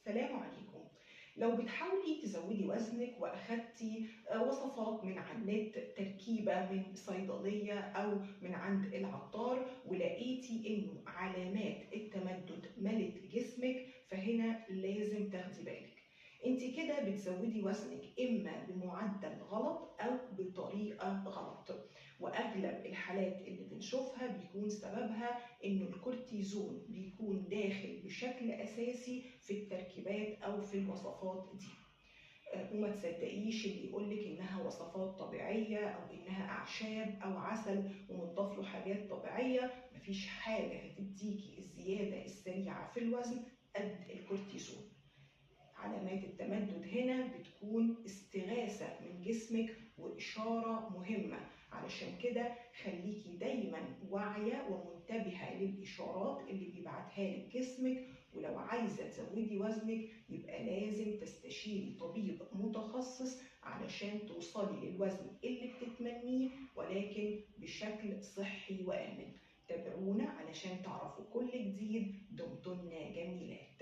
السلام عليكم. لو بتحاولي تزودي وزنك واخدتي وصفات من على النت، تركيبة من صيدلية أو من عند العطار، ولقيتي إنه علامات التمدد ملت جسمك، فهنا لازم تاخدي بالك. انت كده بتزودي وزنك إما بمعدل غلط أو بطريقة غلط، وأغلب الحالات اللي بنشوفها بيكون سببها إنه الكورتيزون بيكون داخل بشكل أساسي في التركيبات أو في الوصفات دي. وما تصدقيش اللي يقولك إنها وصفات طبيعية أو إنها أعشاب أو عسل ومضاف له حاجات طبيعية. مفيش حاجة هتديكي الزيادة السريعة في الوزن قد الكورتيزون. علامات التمدد هنا بتكون استغاثة من جسمك وإشارة مهمة، علشان كده خليكي دايما واعية ومنتبهة للإشارات اللي بيبعتها لك جسمك. ولو عايزة تزودي وزنك يبقى لازم تستشيري طبيب متخصص علشان توصلي للوزن اللي بتتمنيه، ولكن بشكل صحي وآمن. تابعونا علشان تعرفوا كل جديد. دمتن جميلات.